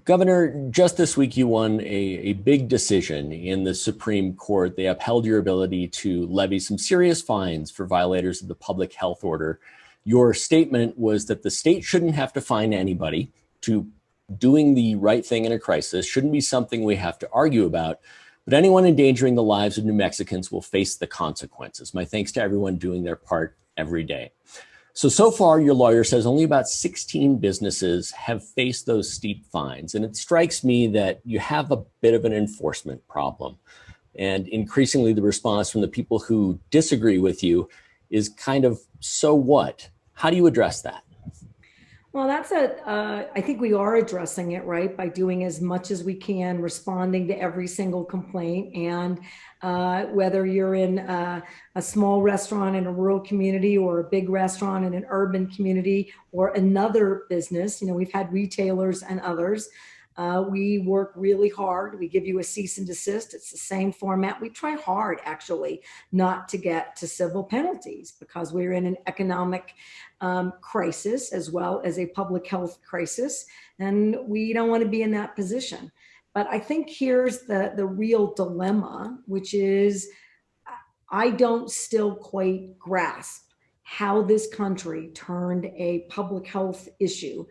Governor, just this week you won a big decision in the Supreme Court. They upheld your ability to levy some serious fines for violators of the public health order. Your statement was that the state shouldn't have to fine anybody. To doing the right thing in a crisis shouldn't be something we have to argue about, but anyone endangering the lives of New Mexicans will face the consequences. My thanks to everyone doing their part every day. So far, your lawyer says only about 16 businesses have faced those steep fines. And it strikes me that you have a bit of an enforcement problem. And increasingly, the response from the people who disagree with you is kind of, so what? How do you address that? Well, I think we are addressing it, right, by doing as much as we can, responding to every single complaint. And whether you're in a small restaurant in a rural community or a big restaurant in an urban community or another business, we've had retailers and others. We work really hard. We give you a cease and desist. It's the same format. We try hard, actually, not to get to civil penalties because we're in an economic crisis as well as a public health crisis. And we don't want to be in that position. But I think here's the real dilemma, which is I don't still quite grasp how this country turned a public health issue,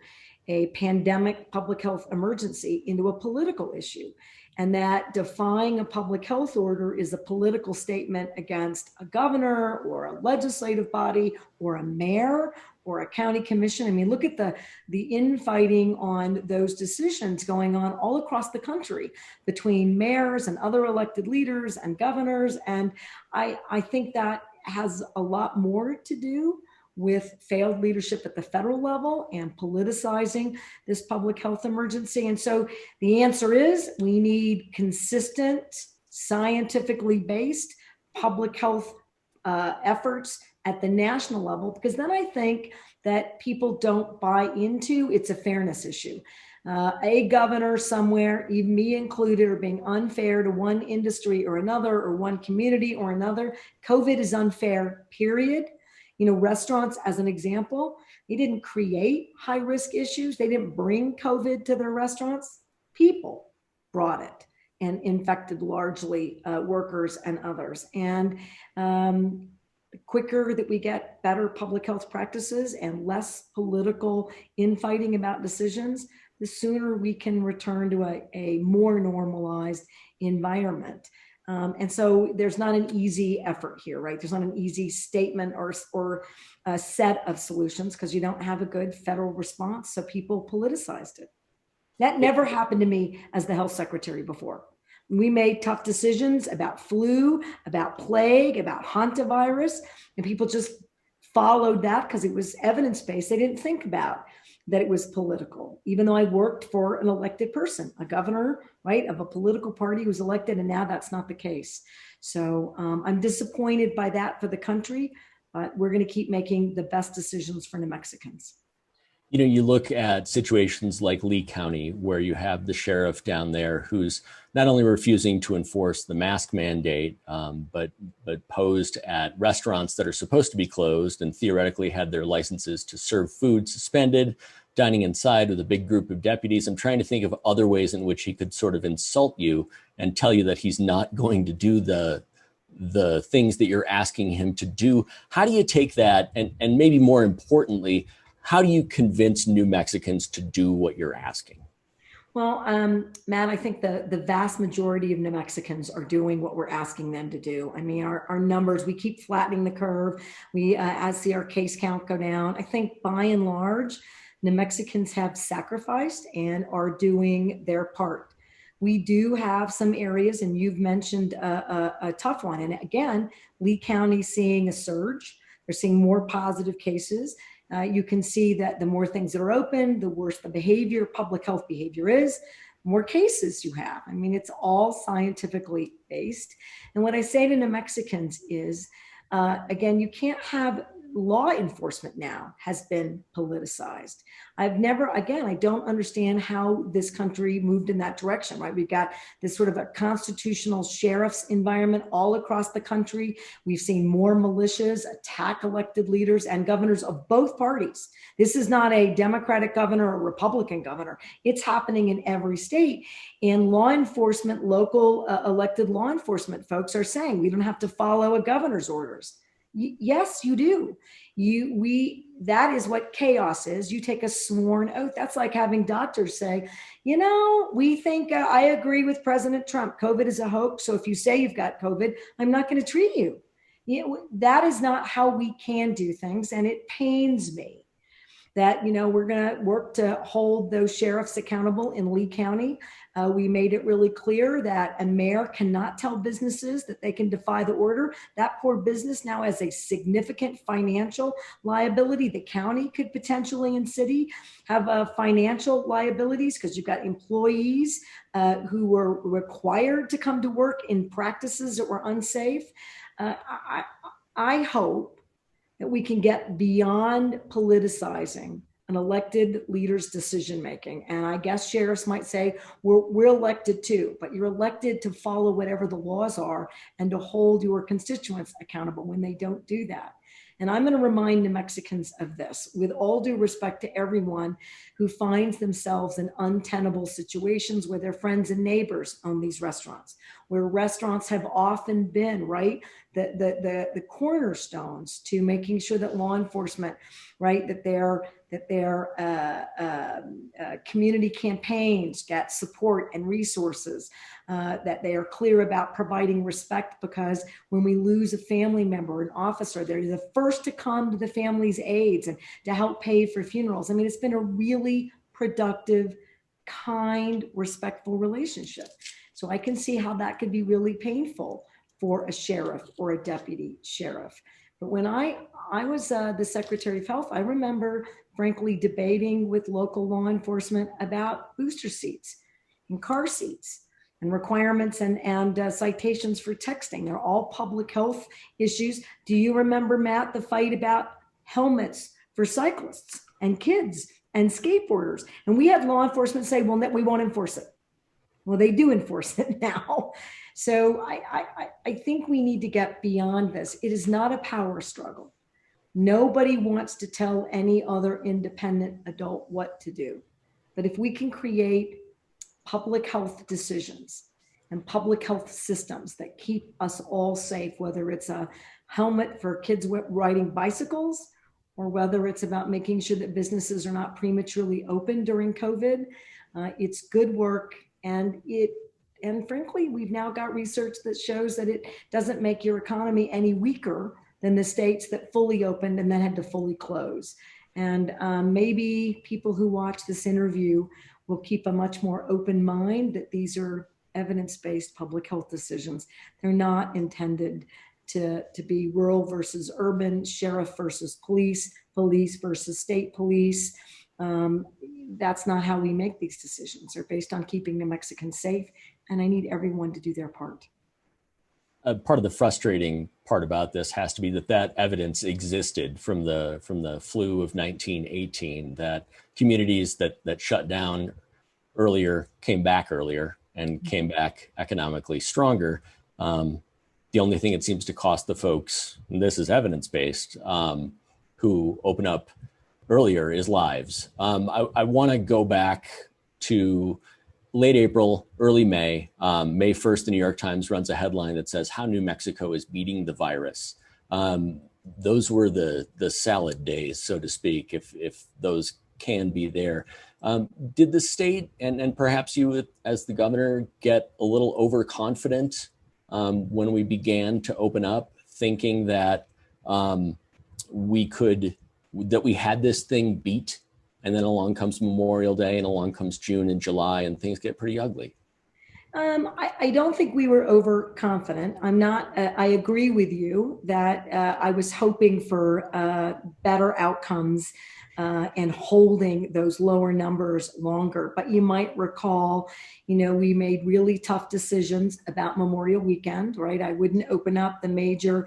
a pandemic public health emergency, into a political issue. And that defying a public health order is a political statement against a governor or a legislative body or a mayor or a county commission. I mean, look at the infighting on those decisions going on all across the country between mayors and other elected leaders and governors. And I think that has a lot more to do with failed leadership at the federal level and politicizing this public health emergency. And so the answer is we need consistent, scientifically based public health efforts at the national level, because then I think that people don't buy into it's a fairness issue. A governor somewhere, even me included, are being unfair to one industry or another, or one community or another. COVID is unfair, period. Restaurants, as an example, they didn't create high-risk issues. They didn't bring COVID to their restaurants. People brought it and infected largely workers and others. And the quicker that we get better public health practices and less political infighting about decisions, the sooner we can return to a more normalized environment. And so there's not an easy effort here, right? There's not an easy statement or a set of solutions because you don't have a good federal response. So people politicized it. That never happened to me as the health secretary before. We made tough decisions about flu, about plague, about hantavirus, and people just followed that because it was evidence-based. They didn't think about that it was political, even though I worked for an elected person, a governor, right, of a political party who was elected, and now that's not the case. So I'm disappointed by that for the country, but we're going to keep making the best decisions for New Mexicans. You look at situations like Lee County, where you have the sheriff down there who's not only refusing to enforce the mask mandate, but posed at restaurants that are supposed to be closed and theoretically had their licenses to serve food suspended, dining inside with a big group of deputies. I'm trying to think of other ways in which he could sort of insult you and tell you that he's not going to do the things that you're asking him to do. How do you take that? And maybe more importantly, how do you convince New Mexicans to do what you're asking? Well, Matt, I think the vast majority of New Mexicans are doing what we're asking them to do. I mean, our numbers, we keep flattening the curve. We see our case count go down. I think by and large, New Mexicans have sacrificed and are doing their part. We do have some areas, and you've mentioned a tough one. And again, Lee County seeing a surge. They're seeing more positive cases. You can see that the more things that are open, the worse the behavior, public health behavior is, more cases you have. I mean, it's all scientifically based. And what I say to New Mexicans is, again, you can't have law enforcement now has been politicized. I don't understand how this country moved in that direction, right? We've got this sort of a constitutional sheriff's environment all across the country. We've seen more militias attack elected leaders and governors of both parties. This is not a Democratic governor or Republican governor. It's happening in every state. And law enforcement, local elected law enforcement folks are saying we don't have to follow a governor's orders. Yes, you do. That is what chaos is. You take a sworn oath. That's like having doctors say, we think I agree with President Trump. COVID is a hoax. So if you say you've got COVID, I'm not going to treat you. That is not how we can do things. And it pains me that, we're going to work to hold those sheriffs accountable in Lee County. We made it really clear that a mayor cannot tell businesses that they can defy the order. That poor business now has a significant financial liability. The county could potentially and city have financial liabilities because you've got employees who were required to come to work in practices that were unsafe. I hope that we can get beyond politicizing an elected leader's decision-making. And I guess sheriffs might say, we're elected too, but you're elected to follow whatever the laws are and to hold your constituents accountable when they don't do that. And I'm going to remind New Mexicans of this, with all due respect to everyone who finds themselves in untenable situations where their friends and neighbors own these restaurants, where restaurants have often been, right, the cornerstones to making sure that law enforcement, right, that their community campaigns get support and resources, that they are clear about providing respect, because when we lose a family member, an officer, they're the first to come to the family's aids and to help pay for funerals. I mean, it's been a really productive, kind, respectful relationship. So I can see how that could be really painful for a sheriff or a deputy sheriff. But when I was the Secretary of Health, I remember, frankly, debating with local law enforcement about booster seats and car seats and requirements and citations for texting. They're all public health issues. Do you remember, Matt, the fight about helmets for cyclists and kids and skateboarders? And we had law enforcement say, well, we won't enforce it. Well, they do enforce it now. So I think we need to get beyond this. It is not a power struggle. Nobody wants to tell any other independent adult what to do. But if we can create public health decisions and public health systems that keep us all safe, whether it's a helmet for kids riding bicycles, or whether it's about making sure that businesses are not prematurely open during COVID, it's good work. And frankly, we've now got research that shows that it doesn't make your economy any weaker than the states that fully opened and then had to fully close. And maybe people who watch this interview will keep a much more open mind that these are evidence-based public health decisions. They're not intended to be rural versus urban, sheriff versus police, police versus state police. That's not how we make these decisions. They're based on keeping New Mexicans safe, and I need everyone to do their part. Part of the frustrating part about this has to be that evidence existed from the flu of 1918, that communities that shut down earlier came back earlier and came back economically stronger. The only thing it seems to cost the folks, and this is evidence-based, who open up earlier, is lives. I want to go back to late April, early May. May 1st, the New York Times runs a headline that says how New Mexico is beating the virus. Those were the salad days, so to speak, if those can be there. Did the state and perhaps you as the governor get a little overconfident when we began to open up, thinking that we had this thing beat, and then along comes Memorial Day and along comes June and July and things get pretty ugly? I don't think we were overconfident. I agree with you that I was hoping for better outcomes and holding those lower numbers longer. But you might recall, we made really tough decisions about Memorial Weekend, right? I wouldn't open up the major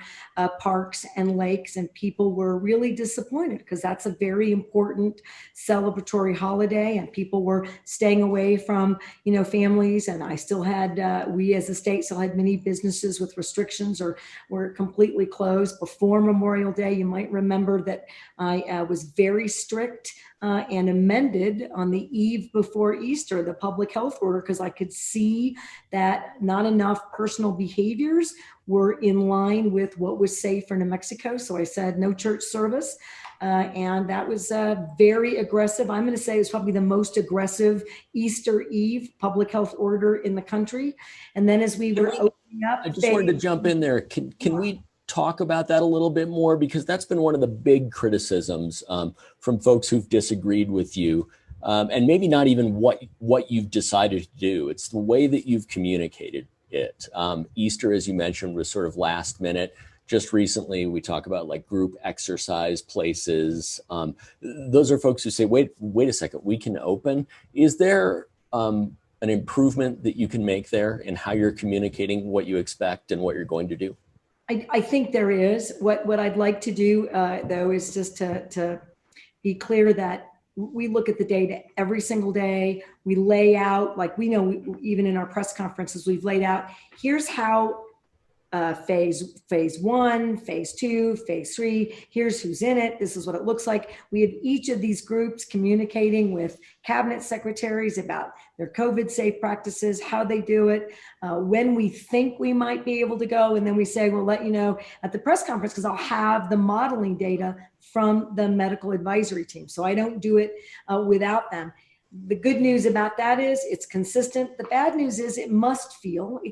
parks and lakes, and people were really disappointed because that's a very important celebratory holiday, and people were staying away from, families. And I still had, we as a state still had many businesses with restrictions or were completely closed before Memorial Day. You might remember that I was very strict and amended on the eve before Easter, the public health order, because I could see that not enough personal behaviors were in line with what was safe for New Mexico. So I said no church service. And that was very aggressive. I'm going to say it was probably the most aggressive Easter Eve public health order in the country. And then as we were opening up, I just wanted to jump in there. Can we talk about that a little bit more? Because that's been one of the big criticisms from folks who've disagreed with you, and maybe not even what you've decided to do. It's the way that you've communicated it. Easter, as you mentioned, was sort of last minute. Just recently, we talk about like group exercise places. Those are folks who say, wait a second, we can open. Is there an improvement that you can make there in how you're communicating what you expect and what you're going to do? I think there is. What I'd like to do, though, is just to be clear that we look at the data every single day. We lay out, like we know, even in our press conferences, we've laid out, here's how phase one, phase two, phase three, here's who's in it. This is what it looks like. We have each of these groups communicating with cabinet secretaries about their COVID safe practices, how they do it, when we think we might be able to go. And then we say, we'll let you know at the press conference, because I'll have the modeling data from the medical advisory team. So I don't do it without them. The good news about that is it's consistent. The bad news is it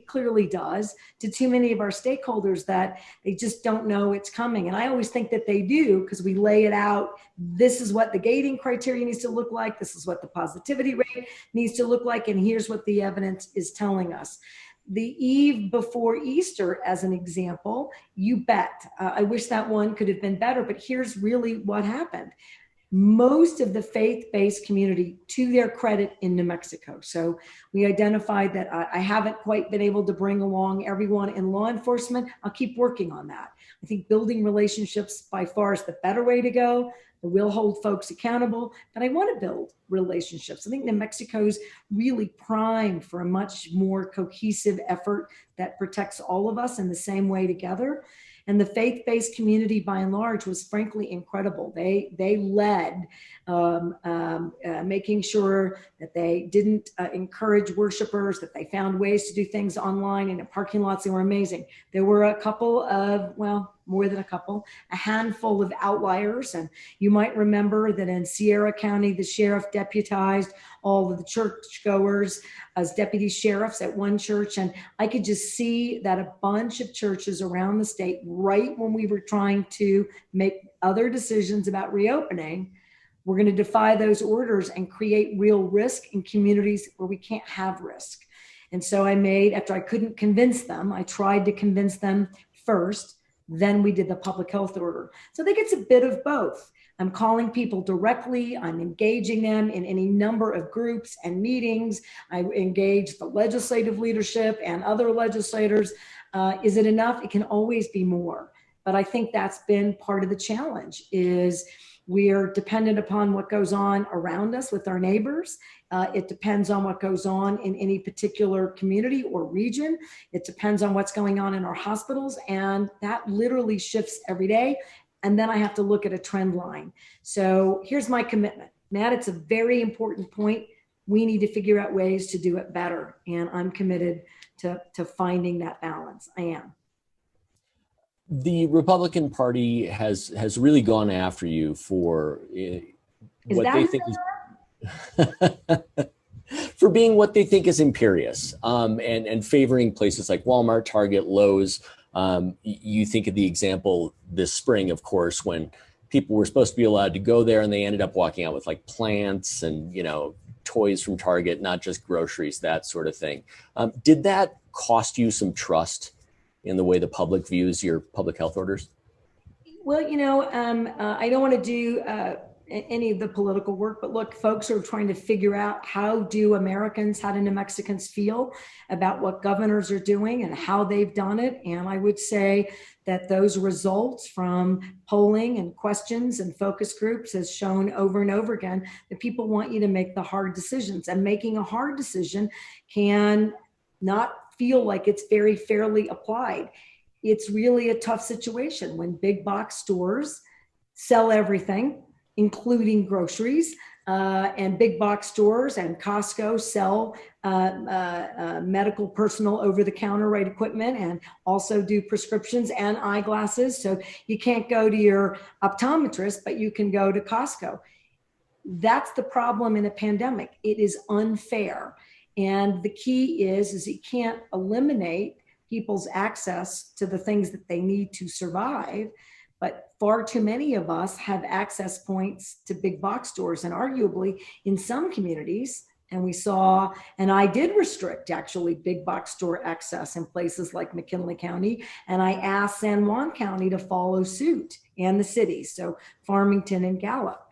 clearly does, to too many of our stakeholders that they just don't know it's coming. And I always think that they do, because we lay it out. This is what the gating criteria needs to look like. This is what the positivity rate needs to look like. And here's what the evidence is telling us. The eve before Easter, as an example, you bet. I wish that one could have been better, but here's really what happened. Most of the faith-based community, to their credit, in New Mexico. So we identified that I haven't quite been able to bring along everyone in law enforcement. I'll keep working on that. I think building relationships by far is the better way to go. We'll hold folks accountable, but I want to build relationships. I think New Mexico's really primed for a much more cohesive effort that protects all of us in the same way together. And the faith-based community, by and large, was frankly incredible. They led making sure that they didn't encourage worshipers, that they found ways to do things online and in parking lots. They were amazing. There were a couple of, well, more than a couple, a handful of outliers. And you might remember that in Sierra County, the sheriff deputized all of the churchgoers as deputy sheriffs at one church. And I could just see that a bunch of churches around the state, right when we were trying to make other decisions about reopening, we're going to defy those orders and create real risk in communities where we can't have risk. And so after I couldn't convince them, I tried to convince them first. Then we did the public health order. So I think it's a bit of both. I'm calling people directly. I'm engaging them in any number of groups and meetings. I engage the legislative leadership and other legislators. Is it enough? It can always be more. But I think that's been part of the challenge is we are dependent upon what goes on around us with our neighbors. It depends on what goes on in any particular community or region. It depends on what's going on in our hospitals. And that literally shifts every day. And then I have to look at a trend line. So here's my commitment. Matt, it's a very important point. We need to figure out ways to do it better. And I'm committed to finding that balance. I am. The Republican Party has really gone after you for what they think is for being what they think is imperious, and favoring places like Walmart, Target, Lowe's. You think of the example this spring, of course, when people were supposed to be allowed to go there and they ended up walking out with like plants and, toys from Target, not just groceries, that sort of thing. Did that cost you some trust in the way the public views your public health orders? Well, I don't want to do any of the political work, but look, folks are trying to figure out how do Americans, how do New Mexicans feel about what governors are doing and how they've done it. And I would say that those results from polling and questions and focus groups has shown over and over again that people want you to make the hard decisions, and making a hard decision can not feel like it's very fairly applied. It's really a tough situation when big box stores sell everything, including groceries, and big box stores and Costco sell medical personal over-the-counter right equipment and also do prescriptions and eyeglasses. So you can't go to your optometrist, but you can go to Costco. That's the problem in a pandemic. It is unfair. And the key is you can't eliminate people's access to the things that they need to survive. But far too many of us have access points to big box stores, and arguably in some communities, and we saw, and I did restrict actually big box store access in places like McKinley County, and I asked San Juan County to follow suit, and the cities, so Farmington and Gallup.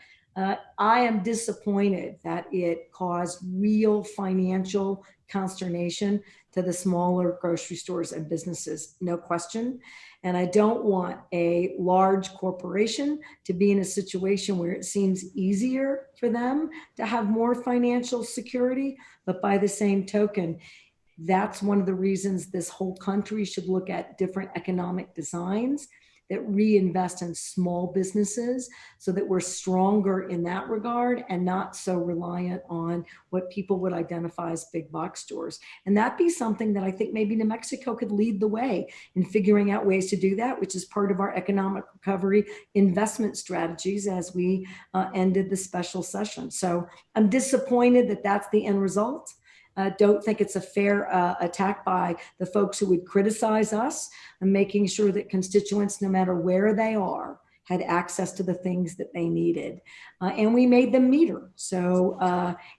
I am disappointed that it caused real financial consternation to the smaller grocery stores and businesses, no question. And I don't want a large corporation to be in a situation where it seems easier for them to have more financial security. But by the same token, that's one of the reasons this whole country should look at different economic designs that reinvest in small businesses so that we're stronger in that regard and not so reliant on what people would identify as big box stores. And that'd be something that I think maybe New Mexico could lead the way in figuring out ways to do that, which is part of our economic recovery investment strategies as we ended the special session. So I'm disappointed that that's the end result. Don't think it's a fair attack by the folks who would criticize us, and making sure that constituents, no matter where they are, had access to the things that they needed. And we made them meter. So,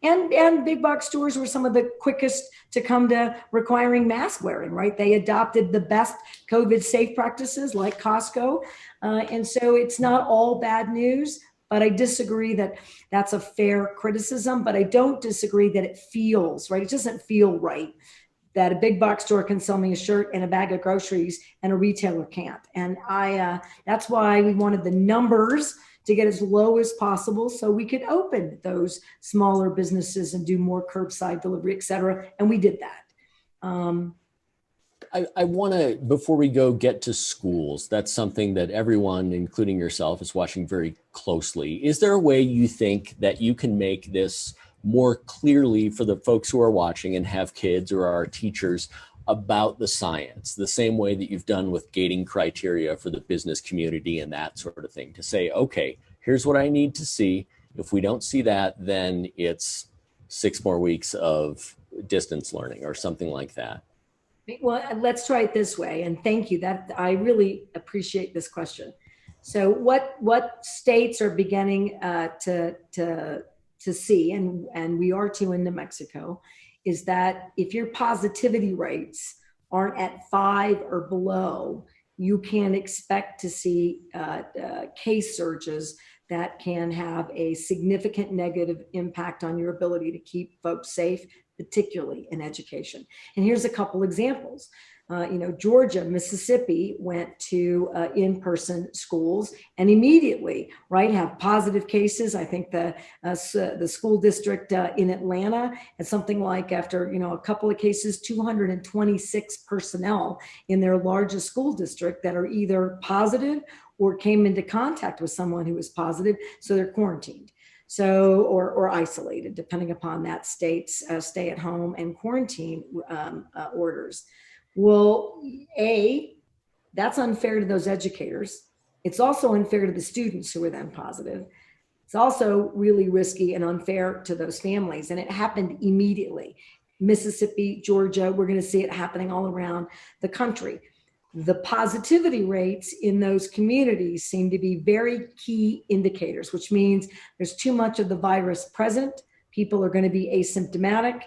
and big box stores were some of the quickest to come to requiring mask wearing, right? They adopted the best COVID safe practices like Costco. And so it's not all bad news. But I disagree that that's a fair criticism, but I don't disagree that it feels, right? It doesn't feel right that a big box store can sell me a shirt and a bag of groceries and a retailer can't. And that's why we wanted the numbers to get as low as possible so we could open those smaller businesses and do more curbside delivery, et cetera. And we did that. I want to, before we go, get to schools. That's something that everyone, including yourself, is watching very closely. Is there a way you think that you can make this more clearly for the folks who are watching and have kids or are teachers about the science, the same way that you've done with gating criteria for the business community and that sort of thing, to say, okay, here's what I need to see. If we don't see that, then it's 6 more weeks of distance learning or something like that? Well, let's try it this way. And thank you. That I really appreciate this question. So what states are beginning to see, and we are too in New Mexico, is that if your positivity rates aren't at 5 or below, you can expect to see case surges that can have a significant negative impact on your ability to keep folks safe, particularly in education. And here's a couple examples. Georgia, Mississippi went to in-person schools and immediately, right, have positive cases. I think the school district in Atlanta had something like, after a couple of cases, 226 personnel in their largest school district that are either positive or came into contact with someone who was positive, so they're quarantined. So, or isolated, depending upon that state's stay at home and quarantine orders. Well, that's unfair to those educators. It's also unfair to the students who are then positive. It's also really risky and unfair to those families. And it happened immediately. Mississippi, Georgia, we're going to see it happening all around the country. The positivity rates in those communities seem to be very key indicators, which means there's too much of the virus present. People are going to be asymptomatic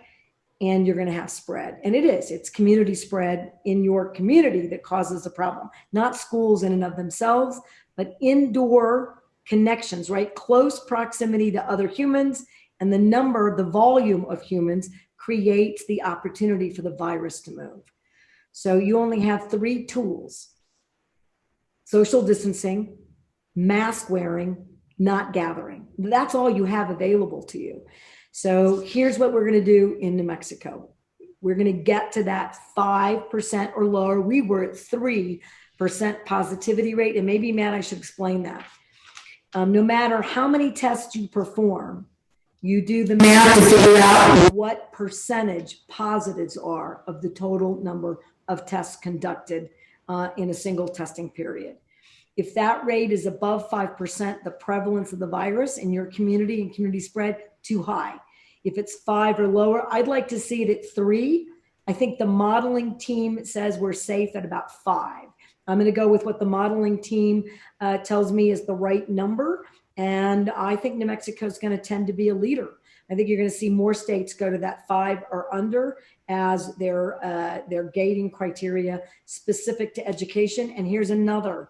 and you're going to have spread. And it's community spread in your community that causes the problem, not schools in and of themselves, but indoor connections, right? Close proximity to other humans, and the volume of humans creates the opportunity for the virus to move. So you only have 3 tools: social distancing, mask wearing, not gathering. That's all you have available to you. So here's what we're going to do in New Mexico. We're going to get to that 5% or lower. We were at 3% positivity rate. And maybe, Matt, I should explain that. No matter how many tests you perform, you do the math to figure out what percentage positives are of the total number of tests conducted in a single testing period. If that rate is above 5%, the prevalence of the virus in your community and community spread, too high. If it's 5 or lower, I'd like to see it at 3. I think the modeling team says we're safe at about 5. I'm going to go with what the modeling team tells me is the right number. And I think New Mexico is going to tend to be a leader. I think you're going to see more states go to that 5 or under as their gating criteria specific to education. And here's another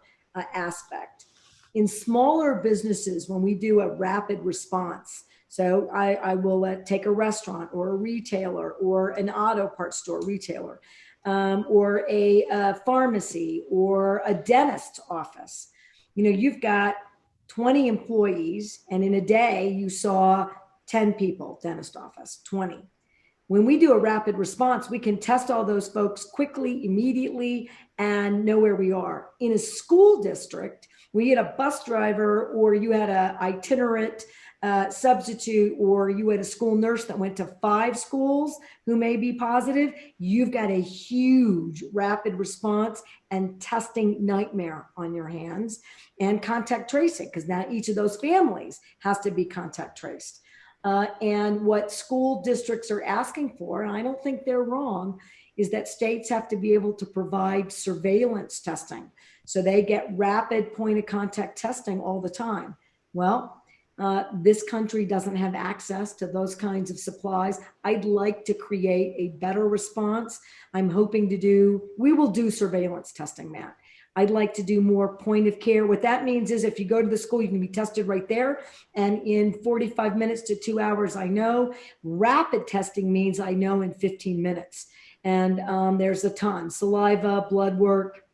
aspect. In smaller businesses, when we do a rapid response, so I will take a restaurant or a retailer or an auto parts store retailer, or a pharmacy or a dentist office. You know, you've got 20 employees, and in a day you saw 10 people, dentist office, 20. When we do a rapid response, we can test all those folks quickly, immediately, and know where we are. In a school district, we had a bus driver, or you had an itinerant substitute, or you had a school nurse that went to 5 schools who may be positive, you've got a huge rapid response and testing nightmare on your hands, and contact tracing, because now each of those families has to be contact traced. And what school districts are asking for, and I don't think they're wrong, is that states have to be able to provide surveillance testing. So they get rapid point of contact testing all the time. Well, this country doesn't have access to those kinds of supplies. I'd like to create a better response. I'm hoping we will do surveillance testing, Matt. I'd like to do more point of care. What that means is if you go to the school, you can be tested right there. And in 45 minutes to 2 hours, I know. Rapid testing means I know in 15 minutes. And there's a ton: saliva, blood work,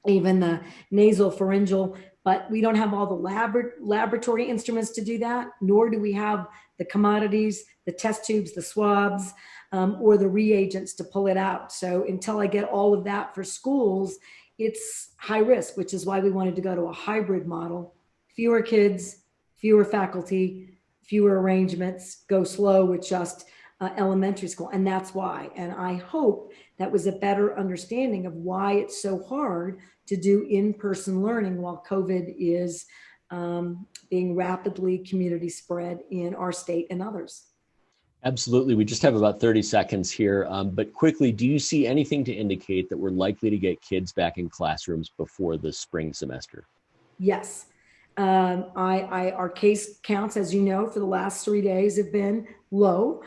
even the nasal pharyngeal. But we don't have all the laboratory instruments to do that, nor do we have the commodities, the test tubes, the swabs, or the reagents to pull it out. So until I get all of that for schools, it's high risk, which is why we wanted to go to a hybrid model. Fewer kids, fewer faculty, fewer arrangements, go slow with just elementary school. And that's why. And I hope that was a better understanding of why it's so hard to do in-person learning while COVID is being rapidly community spread in our state and others. Absolutely. We just have about 30 seconds here, but quickly, do you see anything to indicate that we're likely to get kids back in classrooms before the spring semester? Yes. Our case counts, as you know, for the last 3 days have been low.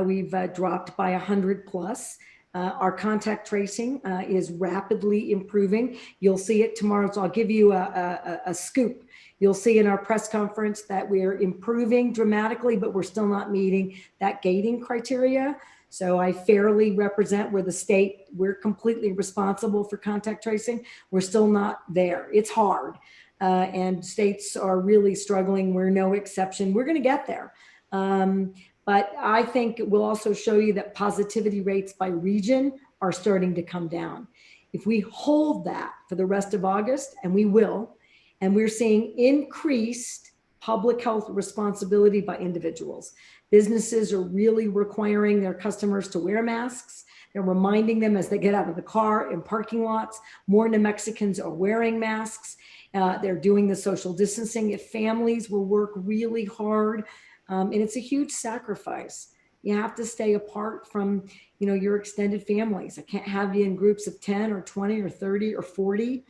We've dropped by 100 plus. Our contact tracing is rapidly improving. You'll see it tomorrow. So I'll give you a scoop. You'll see in our press conference that we're improving dramatically, but we're still not meeting that gating criteria. So I fairly represent where the state, we're completely responsible for contact tracing. We're still not there. It's hard. And states are really struggling. We're no exception. We're going to get there. But I think it will also show you that positivity rates by region are starting to come down. If we hold that for the rest of August, and we will, and we're seeing increased public health responsibility by individuals. Businesses are really requiring their customers to wear masks. They're reminding them as they get out of the car in parking lots. More New Mexicans are wearing masks. They're doing the social distancing. If families will work really hard, and it's a huge sacrifice. You have to stay apart from, your extended families. I can't have you in groups of 10 or 20 or 30 or 40.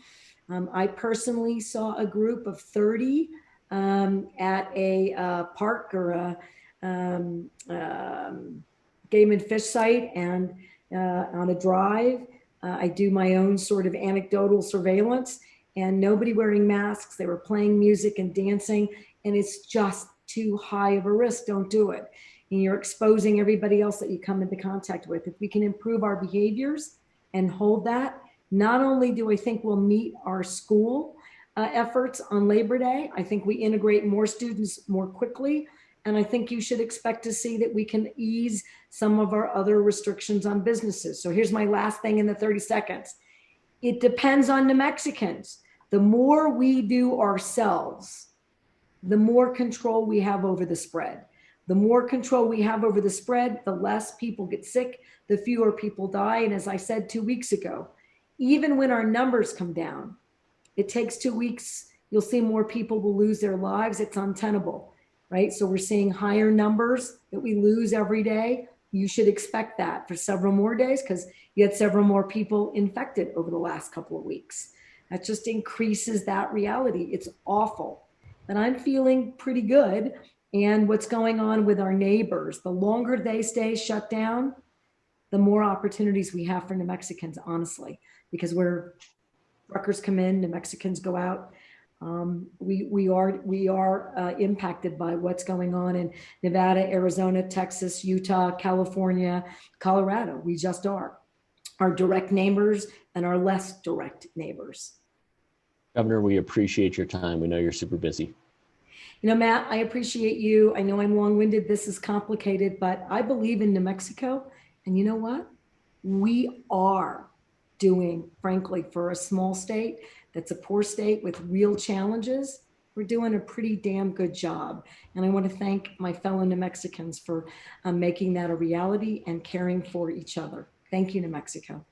I personally saw a group of 30 at a park or a game and fish site, and on a drive. I do my own sort of anecdotal surveillance, and nobody wearing masks. They were playing music and dancing, and it's just too high of a risk. Don't do it. And you're exposing everybody else that you come into contact with. If we can improve our behaviors and hold that, not only do I think we'll meet our school efforts on Labor Day, I think we integrate more students more quickly. And I think you should expect to see that we can ease some of our other restrictions on businesses. So here's my last thing in the 30 seconds. It depends on New Mexicans. The more we do ourselves, the more control we have over the spread. The more control we have over the spread, the less people get sick, the fewer people die. And as I said 2 weeks ago, even when our numbers come down, it takes 2 weeks, you'll see more people will lose their lives. It's untenable, right? So we're seeing higher numbers that we lose every day. You should expect that for several more days because you had several more people infected over the last couple of weeks. That just increases that reality. It's awful. But I'm feeling pretty good. And what's going on with our neighbors, the longer they stay shut down, the more opportunities we have for New Mexicans, honestly, because truckers come in, New Mexicans go out. We are impacted by what's going on in Nevada, Arizona, Texas, Utah, California, Colorado. We just are. Our direct neighbors and our less direct neighbors. Governor, we appreciate your time. We know you're super busy. You know, Matt, I appreciate you. I know I'm long-winded. This is complicated, but I believe in New Mexico. And you know what? We are doing, frankly, for a small state that's a poor state with real challenges, we're doing a pretty damn good job. And I want to thank my fellow New Mexicans for making that a reality and caring for each other. Thank you, New Mexico.